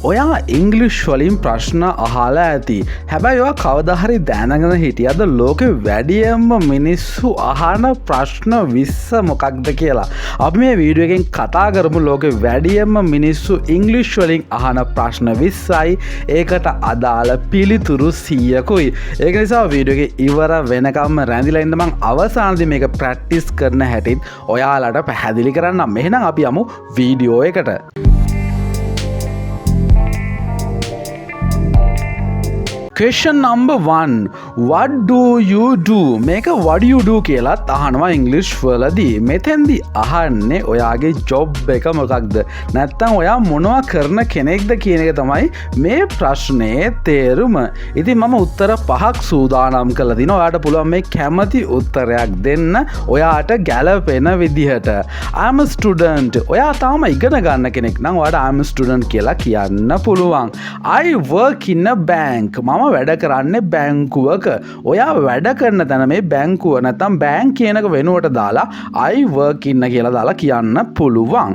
ඔයා ඉංග්ලිෂ් වලින් ප්‍රශ්න අහලා ඇති. හැබැයි ඔයා කවදා හරි දැනගෙන හිටියද ලෝකෙ වැඩියෙන්ම මිනිස්සු අහන ප්‍රශ්න 20 මොකක්ද කියලා? අපි මේ වීඩියෝ එකෙන් කතා කරමු ලෝකෙ වැඩියෙන්ම මිනිස්සු ඉංග්ලිෂ් වලින් අහන ප්‍රශ්න 20යි. ඒකට අදාළ පිළිතුරු 100කුයි. ඒක නිසා වීඩියෝ එක ඉවර වෙනකම්ම රැඳිලා ඉන්න මම අවසානයේදී මේක ප්‍රැක්ටිස් කරන හැටිත් ඔයාලට පැහැදිලි කරන්නම්. එහෙනම් අපි යමු වීඩියෝ එකට. Question number 1. What do you do? මේක what do you do කියලාත් අහනවා ඉංග්‍රීසි වලදී. මෙතෙන්දී අහන්නේ ඔයාගේ ජොබ් එක මොකක්ද? නැත්නම් ඔයා මොනවා කරන කෙනෙක්ද කියන එක තමයි මේ ප්‍රශ්නේ තේරුම. ඉතින් මම උත්තර 5ක් සූදානම් කරලා දිනවා. ඔයාට පුළුවන් මේ කැමති උත්තරයක් දෙන්න ඔයාට ගැළපෙන විදිහට. I'm a student. ඔයා තාම ඉගෙන ගන්න කෙනෙක් නම් ඔයාට I'm a student කියලා කියන්න පුළුවන්. I work in a bank. මම වැඩ කරන්නේ බැංකුවක. ඔයා වැඩ කරන තැන මේ බැංකුව නැත්නම් බැංක් කියන එක වෙනුවට දාලා I work in කියලා දාලා කියන්න පුළුවන්.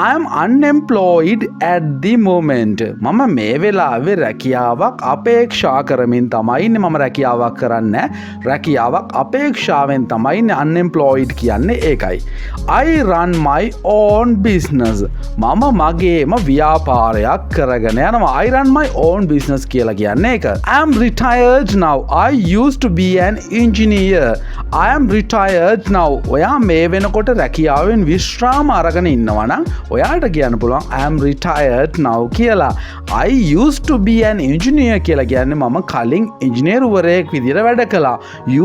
I am unemployed at the moment. මම මේ වෙලාවේ රැකියාවක් අපේක්ෂා කරමින් තමයි ඉන්නේ. මම රැකියාවක් කරන්නේ රැකියාවක් අපේක්ෂාවෙන් තමයි ඉන්නේ. unemployed කියන්නේ ඒකයි. I run my own business. මම මගේම ව්‍යාපාරයක් කරගෙන යනවා. I run my own business කියලා කියන්නේ ඒක. I am retired now. I used to be an engineer. I am retired now. ඔයා මේ වෙනකොට රැකියාවෙන් විශ්‍රාම අරගෙන ඉන්නවා නම් ඔයාට කියන්න පුළුවන් I am retired now කියලා. I used to be an engineer කියලා කියන්නේ මම කලින් ඉංජිනේරුවරයෙක් විදිහට වැඩ කළා.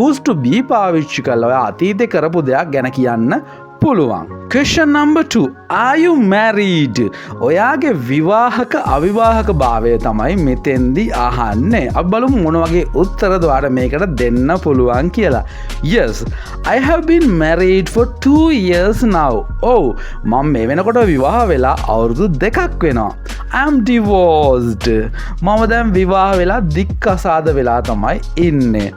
used to be පාවිච්චි කළා. ඔයා අතීතේ කරපු දෙයක් ගැන කියන්න පුළුවන්. Question number 2. Are you married? ඔයාගේ විවාහක අවිවාහක භාවය තමයි මෙතෙන්දී අහන්නේ. අපි බලමු මොන වගේ උත්තරද ඔයාට මේකට දෙන්න පුළුවන් කියලා. Yes, I have been married for 2 years now. ඔව්, මම මේ වෙනකොට විවාහ වෙලා අවුරුදු 2ක් වෙනවා. I am divorced. මම දැන් විවාහ වෙලා දික්කසාද වෙලා තමයි ඉන්නේ.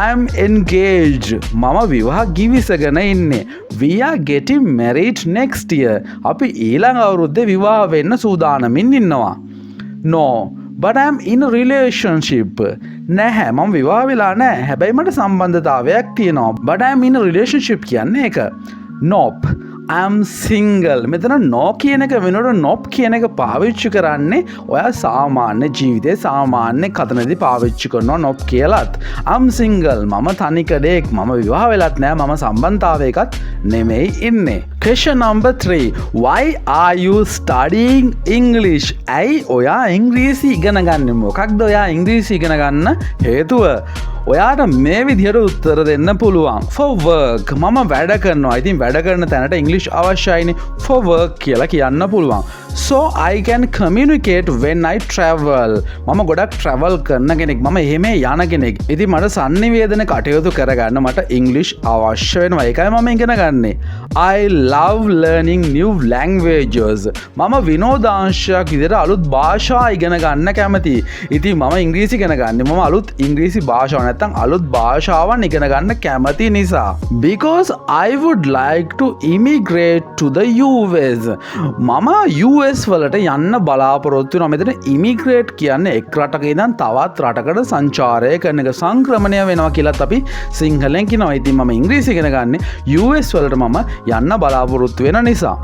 I am engaged. මම විවාහ ගිවිසගෙන ඉන්නේ. We are getting married next year. අපි ඊළඟ අවුරුද්දේ විවාහ වෙන්න සූදානමින් ඉන්නවා. No, but I am in a relationship. නැහැ, මම විවාහ වෙලා නැහැ. හැබැයි මට සම්බන්ධතාවයක් තියෙනවා. But I am in a relationship කියන්නේ ඒක. Nope. I am single. මෙතන no කියන එක වෙනකොට nope කියන එක පාවිච්චි කරන්නේ ඔයා සාමාන්‍ය ජීවිතේ සාමාන්‍ය කතනදී පාවිච්චි කරනවා nope කියලාත්. I'm single. මම තනිකඩේක්. මම විවාහ වෙලත් නෑ. මම සම්බන්ධතාවයකත් නෙමෙයි ඉන්නේ. Question number 3. Why are you studying English? ඇයි ඔයා ඉංග්‍රීසි ඉගෙන ගන්නේ? මොකක්ද ඔයා ඉංග්‍රීසි ඉගෙන ගන්න හේතුව? ඔයාට මේ විදිහට උත්තර දෙන්න පුළුවන්. For work. මම වැඩ කරනවා. ඉතින් වැඩ කරන තැනට ඉංග්‍රීසි අවශ්‍යයිනේ. For work කියලා කියන්න පුළුවන්. So I can communicate when I travel. මම ගොඩක් travel කරන කෙනෙක්. මම එහෙම යන කෙනෙක්. ඉතින් මට sannivedana කටයුතු කරගන්න මට ඉංග්‍රීසි අවශ්‍ය වෙනවා. ඒකයි මම ඉගෙන ගන්නෙ. I love learning new languages. මම විනෝදාංශයක් විදිහට අලුත් භාෂා ඉගෙන ගන්න කැමතියි. ඉතින් මම ඉංග්‍රීසි ඉගෙන ගන්නෙ. මම අලුත් ඉංග්‍රීසි භාෂාව නැත්නම් අලුත් භාෂාවන් ඉගෙන ගන්න කැමති නිසා. Because I would like to immigrate to the US. මම US වලට යන්න බලාපොරොත්තු වෙනවා. මෙතන immigrate කියන්නේ එක් රටක ඉඳන් තවත් රටකට සංචාරය කරන එක, සංක්‍රමණය වෙනවා කියලාත් අපි සිංහලෙන් කියනවා. ඉතින් මම ඉංග්‍රීසි ඉගෙන ගන්නේ US වලට මම යන්න බලාපොරොත්තු වෙන නිසා.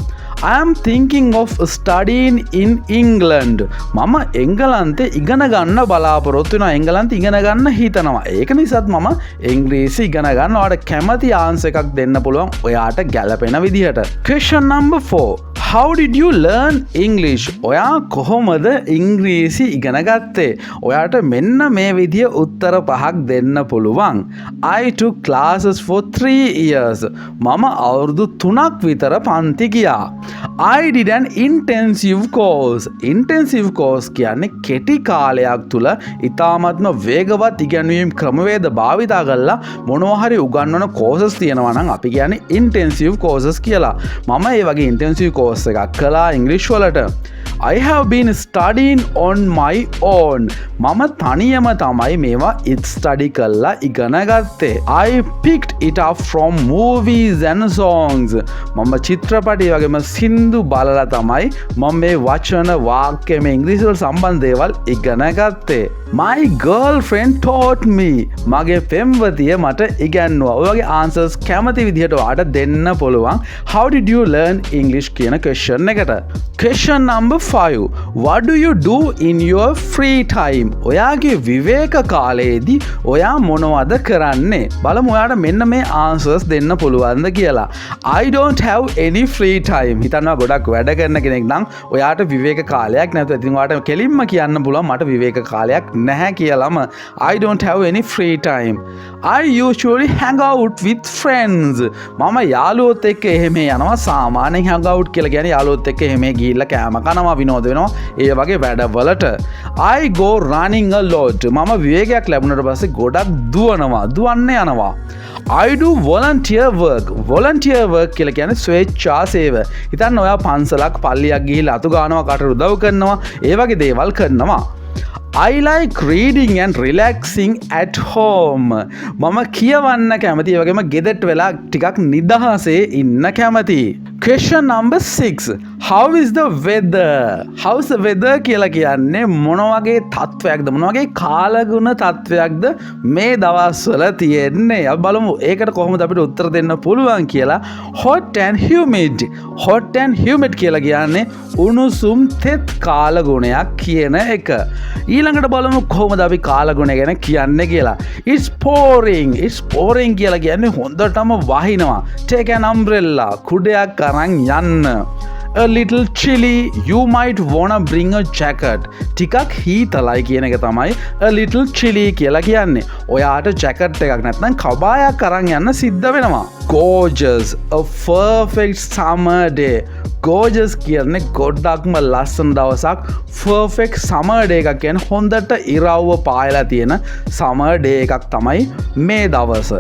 I am thinking of studying in England. මම එංගලන්තේ ඉගෙන ගන්න බලාපොරොත්තු වෙනවා. එංගලන්තේ ඉගෙන ගන්න හිතනවා. ඒක නිසාත් මම ඉංග්‍රීසි ඉගෙන ගන්න. ඔයාලට කැමති ආන්සර් එකක් දෙන්න පුළුවන් ඔයාට ගැළපෙන විදිහට. Question number 4. How did you learn English? ඔයා කොහොමද ඉංග්‍රීසි ඉගෙන ගත්තේ? ඔයාට මෙන්න මේ විදිය උත්තර 5ක් දෙන්න පුළුවන්. I took classes for 3 years. මම අවුරුදු 3ක් විතර පන්ති ගියා. I did an intensive course. Intensive course කියන්නේ කෙටි කාලයක් තුල ඉතාමත්ම වේගවත් ඉගෙනීම් ක්‍රමවේද භාවිතා කරලා මොනවා හරි උගන්වන courses තියෙනවා නම් අපි කියන්නේ intensive courses කියලා. මම ඒ වගේ intensive course එකක් කළා ඉංග්‍රීසි වලට. I have been studying on my own. මම තනියම තමයි මේවා study කරලා ඉගෙන ගත්තේ. I picked it up from movies and songs. මම චිත්‍රපටි වගේම සින්දු බලලා තමයි මම මේ වචන වාක්‍ය මේ ඉංග්‍රීසි වල සම්බන්ධ දේවල් ඉගෙන ගත්තේ. My girlfriend taught me. මගේ පෙම්වතිය මට ඉගැන්නුවා. ඔය වගේ answers කැමති විදිහට ඔයාලට දෙන්න පුළුවන්. How did you learn English කියන question එකට. Question number 5. What do you do in your free time? ඔයාගේ විවේක කාලයේදී ඔයා මොනවද කරන්නේ? බලමු ඔයාට මෙන්න මේ answers දෙන්න පුළුවන්ද කියලා. I don't have any free time. හිතනවා ගොඩක් වැඩ කරන කෙනෙක් නම් ඔයාට විවේක කාලයක් නැතුව. ඉතින් ඔයාට කෙලින්ම කියන්න පුළුවන් මට විවේක කාලයක් නැහැ කියලාම. I don't have any free time. I usually hang out with friends. මම යාළුවොත් එක්ක එහෙම යනවා. සාමාන්‍යයෙන් hang out කියලා කියන්නේ යාළුවොත් එක්ක එහෙම ගිහිල්ලා කෑම කනවා විනෝද වෙනවා. ඒ වගේ වැඩවලට. I go running a lot. මම විවේකයක් ලැබුණාට පස්සේ ගොඩක් දුවන්න යනවා. I do volunteer work. Volunteer work කියලා කියන්නේ ස්වේච්ඡා සේවය. හිතන්න ඔයා පන්සලක් පල්ලියක් ගිහිල්ලා අතු ගන්නවා කාටට උදව් කරනවා. ඒ වගේ දේවල් කරනවා. I like reading and relaxing at home. මම කියවන්න කැමති. ඒ වගේම ගෙදරට වෙලා ටිකක් නිදහසේ ඉන්න කැමති. Question number 6. How is the weather? How's the weather කියලා කියන්නේ මොන වගේ තත්වයක්ද? මොන වගේ කාලගුණ තත්වයක්ද මේ දවස්වල තියෙන්නේ? අපි බලමු ඒකට කොහොමද අපිට උත්තර දෙන්න පුළුවන් කියලා. Hot and humid. Hot and humid කියලා කියන්නේ උණුසුම් තෙත් කාලගුණයක් කියන එක. ඊළඟට බලමු කොහොමද අපි කාලගුණය ගැන කියන්නේ කියලා. It's pouring. It's pouring කියලා කියන්නේ හොඳටම වහිනවා. Take an umbrella. කුඩයක් අරන් යන්න. A little chilly. You might wanna bring a jacket. ටිකක් හීතලයි කියන එක තමයි a little chilly කියලා කියන්නේ. ඔයාට jacket එකක් නැත්නම් කබායක් අරන් යන්න සිද්ධ වෙනවා. Gorgeous. A perfect summer day. Gorgeous කියන්නේ ගොඩක්ම ලස්සන දවසක්. Perfect summer day එකක් කියන්නේ හොඳට ඉරව්ව පායලා තියෙන summer day එකක් තමයි මේ දවස.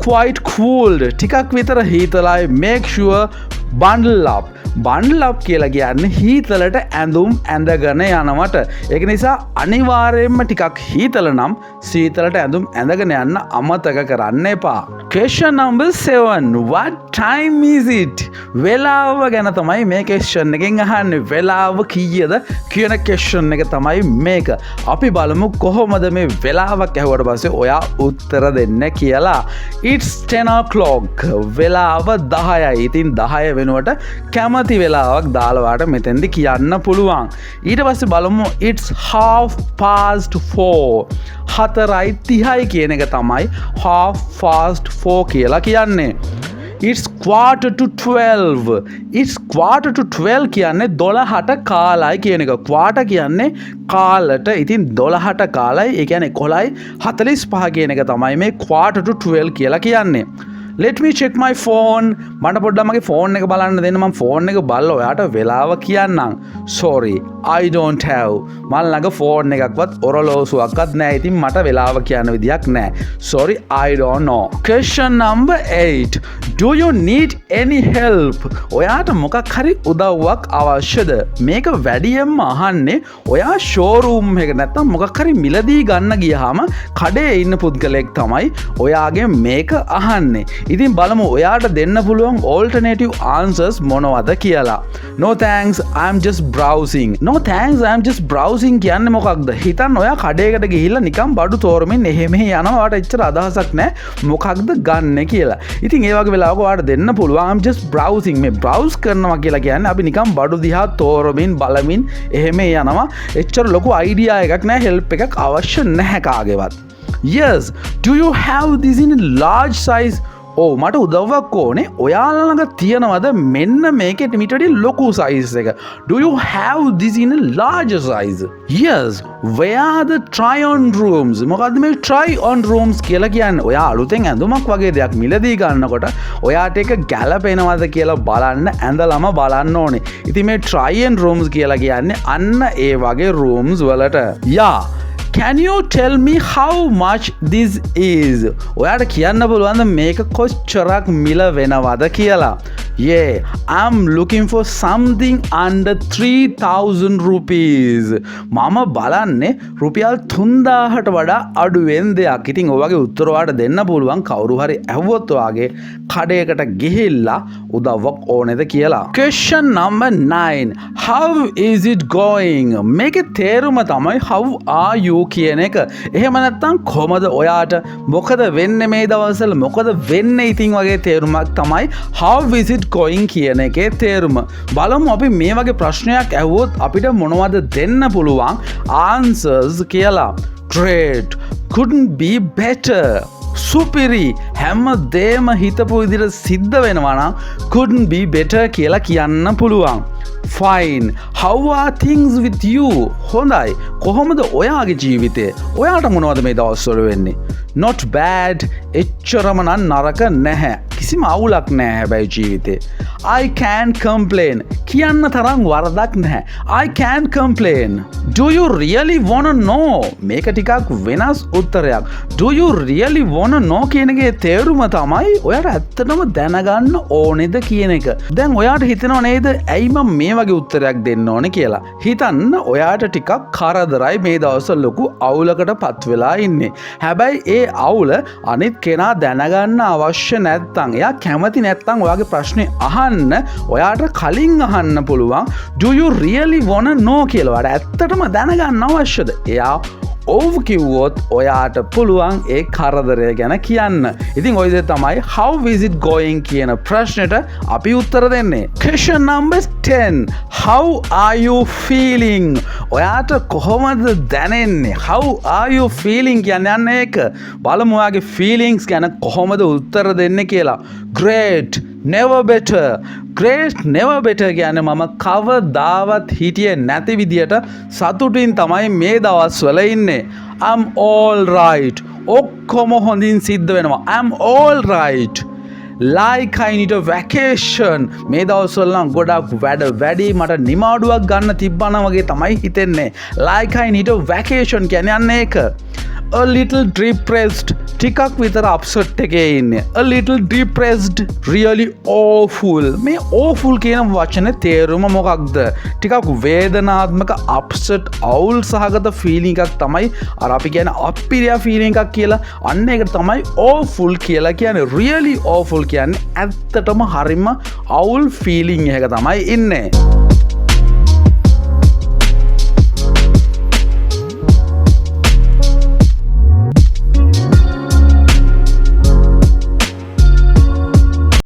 Quite cold. ටිකක් විතර හීතලයි. Make sure bundle up. Bundle up කියලා කියන්නේ හීතලට ඇඳුම් ඇඳගෙන යනවට. ඒක නිසා අනිවාර්යයෙන්ම ටිකක් හීතල නම් සීතලට ඇඳුම් ඇඳගෙන යන්න අමතක කරන්න එපා. Question number 7. What time is it? වෙලාව ගැන තමයි මේ question එකෙන් අහන්නේ. වෙලාව කීයද කියන question එක තමයි මේක. අපි බලමු කොහොමද මේ වෙලාවක් ඇහුවට පස්සේ ඔයා උත්තර දෙන්න කියලා. It's 10 o'clock. වෙලාව 10යි. ඉතින් 10 වෙනුවට කැමති වෙලාවක් දාලවාට මෙතෙන්දි කියන්න පුළුවන්. ඊට පස්සේ බලමු it's 4:30. 4:30 කියන එක තමයි 4:30 කියලා කියන්නේ. It's 11:45. It's 11:45 කියන්නේ 12ට කාලයි කියන එක. quarter කියන්නේ කාලට. ඉතින් 12ට කාලයි. ඒ කියන්නේ 11:45 කියන එක තමයි මේ 11:45 කියලා කියන්නේ. Let me check my phone. මට පොඩ්ඩක් මගේ ෆෝන් එක බලන්න දෙන්න. මම ෆෝන් එක බලලා ඔයාට වෙලාව කියන්නම්. Sorry, I don't have. මල් ළඟ ෆෝන් එකක්වත් ඔරලෝසුවක්වත් නැහැ. ඉතින් මට වෙලාව කියන්න විදියක් නැහැ. Sorry, I don't know. Question number 8. Do you need any help? ඔයාට මොකක් හරි උදව්වක් අවශ්‍යද? මේක වැඩියෙන්ම අහන්නේ ඔයා ෂෝරූම් එක නැත්නම් මොකක් හරි මිලදී ගන්න ගියාම කඩේ ඉන්න පුද්ගලෙක් තමයි ඔයාගේ මේක අහන්නේ. ඉතින් බලමු ඔයාට දෙන්න පුළුවන් alternative answers මොනවද කියලා. No thanks, I'm just browsing. No thanks, I'm just browsing කියන්නේ මොකක්ද? හිතන්න ඔයා කඩේකට ගිහිල්ලා නිකන් බඩු තෝරමින් එහෙම යනවා. ඔයාට එච්චර අදහසක් නැහැ මොකක්ද ගන්න කියලා. ඉතින් ඒ වගේ වෙලාවක ඔයාට දෙන්න පුළුවන් I'm just browsing. මේ browse කරනවා කියලා කියන්නේ අපි නිකන් බඩු දිහා තෝරමින් බලමින් එහෙම යනවා. එච්චර ලොකු idea එකක් නැහැ. help එකක් අවශ්‍ය නැහැ කාගේවත්. Yes, do you have this in a large size? මට උදව්වක් ඕනේ. ඔයාලා ළඟ තියනවද මෙන්න මේකේ මීට වඩා ලොකු size එක? Do you have this in a larger size? Yes. Where are the try on rooms? මොකද්ද මේ try on rooms කියලා කියන්නේ? ඔයා අලුතෙන් ඇඳුමක් වගේ දෙයක් මිලදී ගන්නකොට ඔයාට ඒක ගැලපෙනවද කියලා බලන්න ඇඳලම බලන්න ඕනේ. ඉතින් මේ try on rooms කියලා කියන්නේ අන්න ඒ වගේ rooms වලට. Yeah. Can you tell me how much this is? ඔයාට කියන්න පුළුවන්ද මේක කොච්චරක් මිල වෙනවද කියලා? Yeah, I'm looking for something under 3,000 rupees. මම බලන්නේ රුපියල් 3000ට වඩා අඩුවෙන් දෙයක්. ඉතින් ඔයගේ උත්තර ඔයාලට දෙන්න පුළුවන් කවුරු හරි ඇහුවොත් ඔයාගේ කඩේකට ගිහිල්ලා උදව්වක් ඕනේද කියලා. Question number 9. How is it going? මේකේ තේරුම තමයි how are you කියන එක. එහෙම නැත්නම් කොහමද ඔයාට මොකද වෙන්නේ මේ දවස්වල මොකද වෙන්නේ ඉතින් වගේ තේරුමක් තමයි how is it going කියන එකේ තේරුම. බලමු අපි මේ වගේ ප්‍රශ්නයක් ඇහුවොත් අපිට මොනවද දෙන්න පුළුවන් answers කියලා. Great, couldn't be better. සුපිරි, හැම දේම හිතපු විදිහට සිද්ධ වෙනවා නම් couldn't be better කියලා කියන්න පුළුවන්. Fine, how are things with you? හොඳයි, කොහොමද ඔයාගේ ජීවිතේ? ඔයාට මොනවද මේ දවස්වල වෙන්නේ? Not bad, එච්චරම නම් නරක නැහැ. කිසිම අවුලක් නැහැ හැබැයි ජීවිතේ. I can't complain, කියන්න තරම් වරදක් නැහැ. I can't complain. Do you really wanna know? මේක ටිකක් වෙනස් උත්තරයක්. Do you really wanna know කියන එකේ තේරුම තමයි ඔයාට ඇත්තටම දැනගන්න ඕනේද කියන එක. දැන් ඔයාට හිතෙනව නේද ඇයි මම මේ වගේ උත්තරයක් දෙන්න ඕනේ කියලා. හිතන්න ඔයාට ටිකක් කරදරයි මේ දවස්වල ලොකු අවුලකට පත් වෙලා ඉන්නේ. හැබැයි ඒ අවුල අනිත් කෙනා දැනගන්න අවශ්‍ය නැත්තම් එයා කැමති නැත්තම් ඔයාගේ ප්‍රශ්නේ අහන්න ඔයාට කලින් අහන්න පුළුවන් do you really wanna know කියලා. ඔයාට ඇත්තටම දැනගන්න අවශ්‍යද? එයා ඔව් කිව්වොත් ඔයාට පුළුවන් ඒ කරදරය ගැන කියන්න. ඉතින් ඔය දේ තමයි how is it going කියන ප්‍රශ්නෙට අපි උත්තර දෙන්නේ. Question number 10. How are you feeling? ඔයාට කොහොමද දැනෙන්නේ? How are you feeling කියන්නේ ඒක. බලමු ඔයාගේ feelings ගැන කොහොමද උත්තර දෙන්නේ කියලා. Great, never better. Great, never better කියන්නේ මම කවදාවත් හිටියේ නැති විදියට සතුටින් තමයි මේ දවස්වල ඉන්නේ. I'm all right. ඔක්කොම හොඳින් සිද්ධ වෙනවා. I'm all right. Like I need a vacation. මේ දවස්වල නම් ගොඩක් වැඩි මට නිමාඩුවක් ගන්න තිබ්බනා වගේ තමයි හිතෙන්නේ. Like I need a vacation කියන්නේ අන්න ඒක. A little depressed. ටිකක් විතර අප්සෙට් එකේ ඉන්නේ. A little depressed. Really awful. මේ awful කියන වචනේ තේරුම මොකක්ද? ටිකක් වේදනාත්මක අප්සෙට් අවුල් සහගත ෆීලිං එකක් තමයි අර අපි කියන්නේ අප්පිරියා ෆීලිං එකක් කියලා. අන්න ඒකට තමයි awful කියලා කියන්නේ. Really awful කියන්නේ ඇත්තටම හරිම අවුල් ෆීලිං එකක තමයි ඉන්නේ.